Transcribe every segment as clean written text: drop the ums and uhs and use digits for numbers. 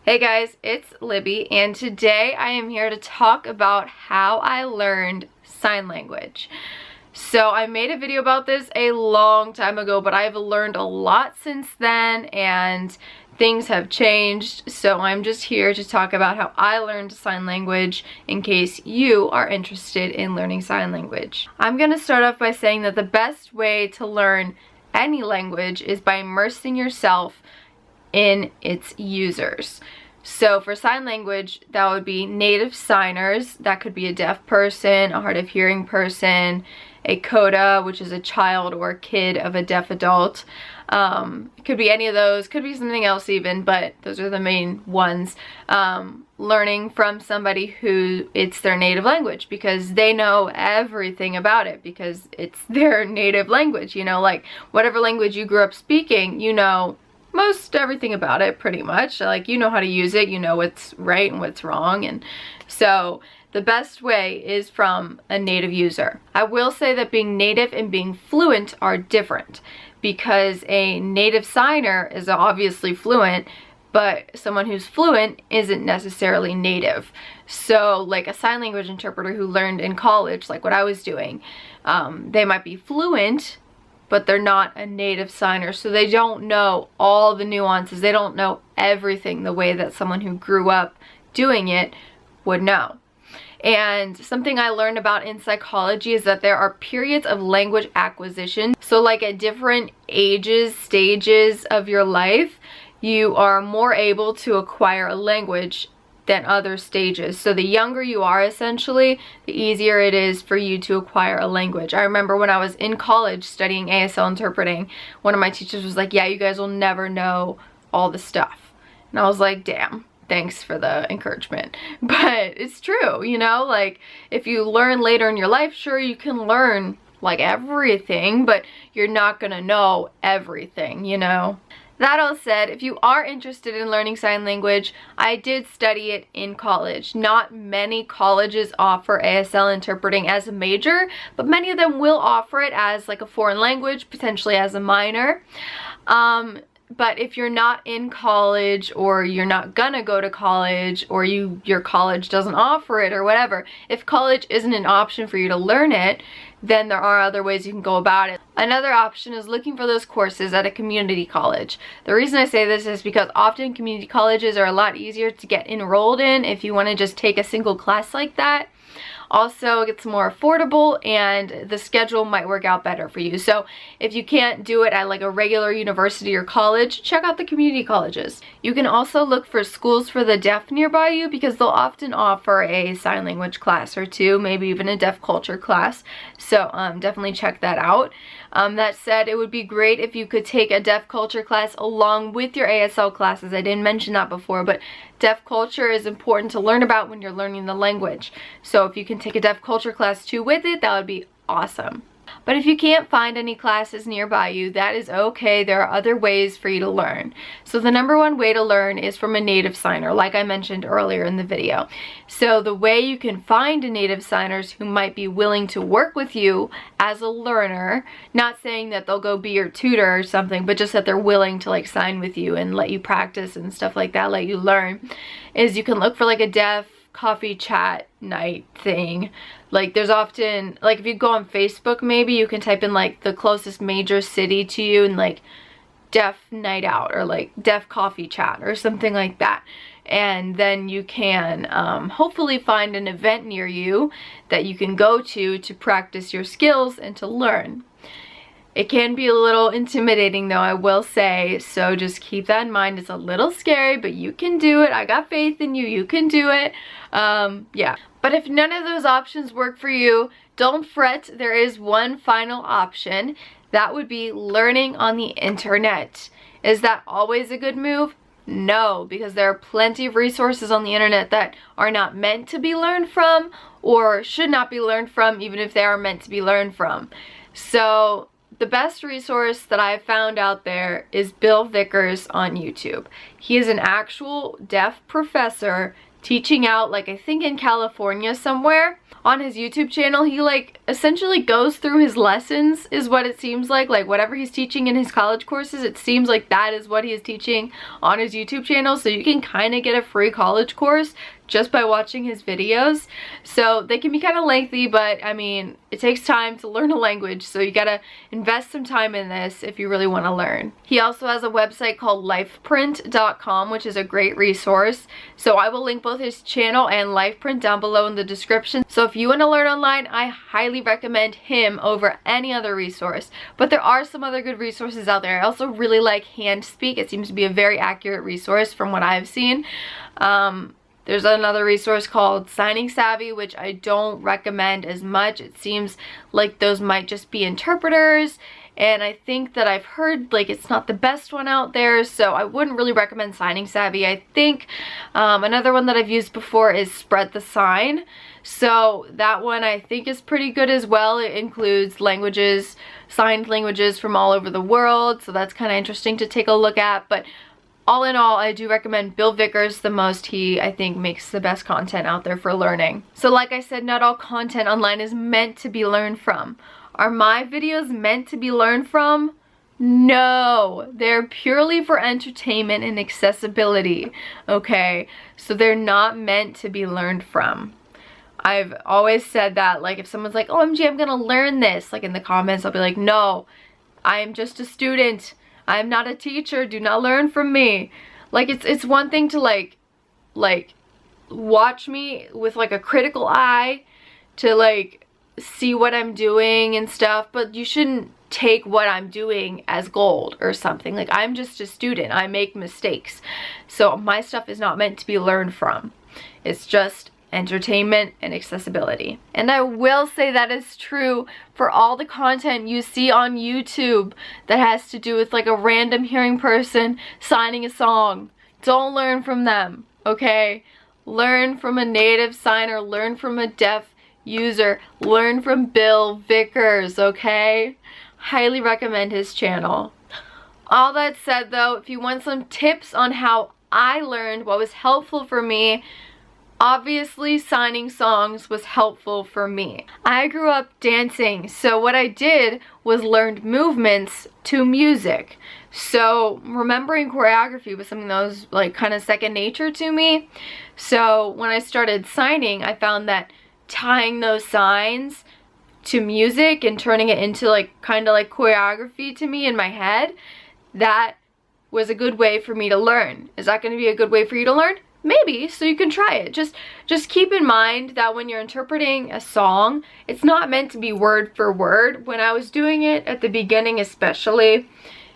Hey guys, it's Libby, and today I am here to talk about how I learned sign language. So I made a video about this a long time ago, but I've learned a lot since then and things have changed. So I'm just here to talk about how I learned sign language in case you are interested in learning sign language. I'm going to start off by saying that the best way to learn any language is by immersing yourself in its users. So for sign language, that would be native signers. That could be a deaf person, a hard of hearing person, a coda, which is a child or kid of a deaf adult. It could be any of those, could be something else even, but those are the main ones. Learning from somebody who it's their native language because they know everything about it because it's their native language, you know, like whatever language you grew up speaking, you know most everything about it pretty much. Like, you know how to use it, you know what's right and what's wrong, and so the best way is from a native user. I will say that being native and being fluent are different because a native signer is obviously fluent, but someone who's fluent isn't necessarily native. So like a sign language interpreter who learned in college, like what I was doing, they might be fluent, but they're not a native signer, so they don't know all the nuances. They don't know everything the way that someone who grew up doing it would know. And something I learned about in psychology is that there are periods of language acquisition. So like at different ages, stages of your life, you are more able to acquire a language than other stages. So the younger you are, essentially, the easier it is for you to acquire a language. I remember when I was in college studying ASL interpreting, one of my teachers was like, yeah, you guys will never know all the stuff. And I was like, damn, thanks for the encouragement. But it's true, you know, like if you learn later in your life, sure, you can learn like everything, but you're not gonna know everything, you know. That all said, if you are interested in learning sign language, I did study it in college. Not many colleges offer ASL interpreting as a major, but many of them will offer it as like a foreign language, potentially as a minor. But if you're not in college, or you're not gonna go to college, or your college doesn't offer it or whatever, if college isn't an option for you to learn it, then there are other ways you can go about it. Another option is looking for those courses at a community college. The reason I say this is because often community colleges are a lot easier to get enrolled in if you want to just take a single class like that. Also, it gets more affordable and the schedule might work out better for you. So if you can't do it at like a regular university or college, check out the community colleges. You can also look for schools for the deaf nearby you because they'll often offer a sign language class or two, maybe even a deaf culture class. So definitely check that out. That said, it would be great if you could take a deaf culture class along with your ASL classes. I didn't mention that before, but deaf culture is important to learn about when you're learning the language. So if you can take a deaf culture class too with it, that would be awesome. But if you can't find any classes nearby you, that is okay. There are other ways for you to learn. So the number one way to learn is from a native signer, like I mentioned earlier in the video. So the way you can find native signers who might be willing to work with you as a learner, not saying that they'll go be your tutor or something, but just that they're willing to like sign with you and let you practice and stuff like that, let you learn, is you can look for like a deaf coffee chat night thing. Like there's often, like if you go on Facebook, maybe you can type in like the closest major city to you and like deaf night out or like deaf coffee chat or something like that. And then you can hopefully find an event near you that you can go to practice your skills and to learn. It can be a little intimidating though, I will say, so just keep that in mind. It's a little scary, but you can do it. I got faith in you. You can do it. Yeah. But if none of those options work for you, don't fret. There is one final option. That would be learning on the internet. Is that always a good move? No, because there are plenty of resources on the internet that are not meant to be learned from or should not be learned from, even if they are meant to be learned from. So the best resource that I've found out there is Bill Vickers on YouTube. He is an actual deaf professor teaching out, like I think in California somewhere. On his YouTube channel, he like essentially goes through his lessons is what it seems like whatever he's teaching in his college courses, it seems like that is what he is teaching on his YouTube channel. So you can kind of get a free college course just by watching his videos. So they can be kind of lengthy, but I mean, it takes time to learn a language, so you gotta invest some time in this if you really want to learn. He also has a website called lifeprint.com, which is a great resource. So I will link both his channel and Lifeprint down below in the description. So if you want to learn online, I highly recommend him over any other resource. But there are some other good resources out there. I also really like HandSpeak. It seems to be a very accurate resource from what I've seen. There's another resource called Signing Savvy, which I don't recommend as much. It seems like those might just be interpreters, and I think that I've heard like it's not the best one out there, so I wouldn't really recommend Signing Savvy. I think another one that I've used before is Spread the Sign. So that one I think is pretty good as well. It includes languages, signed languages from all over the world, so that's kind of interesting to take a look at. But all in all, I do recommend Bill Vickers the most. He, I think, makes the best content out there for learning. So like I said, not all content online is meant to be learned from. Are my videos meant to be learned from? No, they're purely for entertainment and accessibility, okay? So they're not meant to be learned from. I've always said that, like if someone's like, OMG, I'm gonna learn this, like in the comments, I'll be like, no, I am just a student. I'm not a teacher, do not learn from me. Like it's one thing to like watch me with like a critical eye to like see what I'm doing and stuff, but you shouldn't take what I'm doing as gold or something. Like I'm just a student, I make mistakes. So my stuff is not meant to be learned from. It's just entertainment and accessibility. And I will say that is true for all the content you see on YouTube that has to do with like a random hearing person signing a song. Don't learn from them, okay? Learn from a native signer, learn from a deaf user, learn from Bill Vickers, okay? Highly recommend his channel. All that said though, if you want some tips on how I learned, what was helpful for me, obviously signing songs was helpful for me. I grew up dancing, so what I did was learned movements to music. So remembering choreography was something that was like kind of second nature to me. So when I started signing, I found that tying those signs to music and turning it into like kind of like choreography to me in my head, that was a good way for me to learn. Is that going to be a good way for you to learn? Maybe, so you can try it. Just keep in mind that when you're interpreting a song, it's not meant to be word for word. When I was doing it at the beginning especially,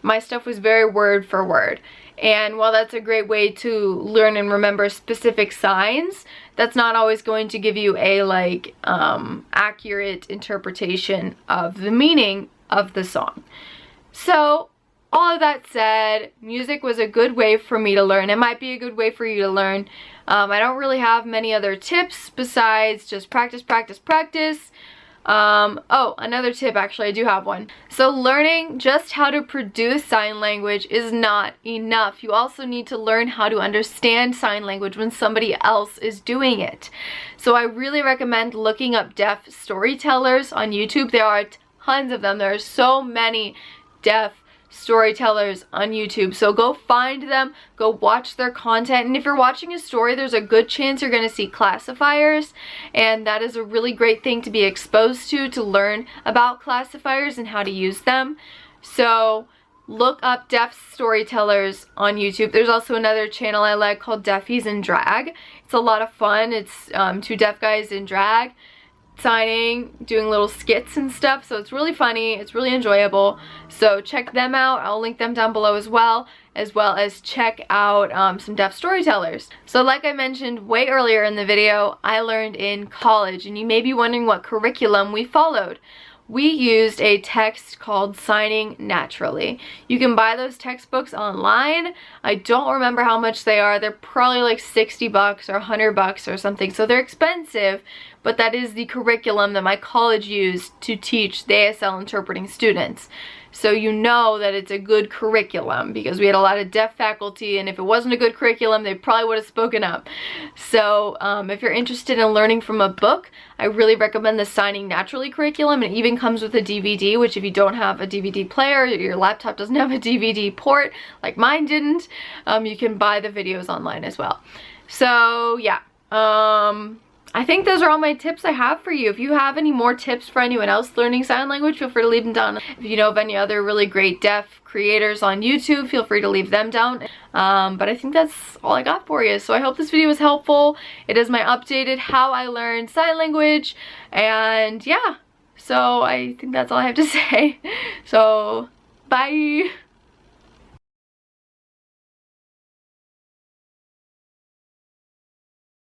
my stuff was very word for word. And while that's a great way to learn and remember specific signs, that's not always going to give you a like accurate interpretation of the meaning of the song. So all of that said, music was a good way for me to learn. It might be a good way for you to learn. I don't really have many other tips besides just practice, practice, practice. Oh, another tip, actually, I do have one. So learning just how to produce sign language is not enough. You also need to learn how to understand sign language when somebody else is doing it. So I really recommend looking up deaf storytellers on YouTube. There are tons of them. There are so many deaf storytellers on YouTube, so go find them, go watch their content. And if you're watching a story, there's a good chance you're going to see classifiers, and that is a really great thing to be exposed to learn about classifiers and how to use them. So look up deaf storytellers on YouTube. There's also another channel I like called Deafies in Drag. It's a lot of fun. It's two deaf guys in drag signing, doing little skits and stuff, so it's really funny, it's really enjoyable. So check them out. I'll link them down below as well as check out some deaf storytellers. So like I mentioned way earlier in the video, I learned in college, and you may be wondering what curriculum we followed. We used a text called Signing Naturally. You can buy those textbooks online. I don't remember how much they are. They're probably like 60 bucks or 100 bucks or something, so they're expensive, but that is the curriculum that my college used to teach the ASL interpreting students. So you know that it's a good curriculum because we had a lot of deaf faculty, and if it wasn't a good curriculum, they probably would have spoken up. So if you're interested in learning from a book, I really recommend the Signing Naturally curriculum. It even comes with a DVD, which if you don't have a DVD player, your laptop doesn't have a DVD port, like mine didn't, you can buy the videos online as well. So yeah, I think those are all my tips I have for you. If you have any more tips for anyone else learning sign language, feel free to leave them down. If you know of any other really great deaf creators on YouTube, feel free to leave them down. But I think that's all I got for you. So I hope this video was helpful. It is my updated how I learned sign language. And yeah, so I think that's all I have to say. So bye.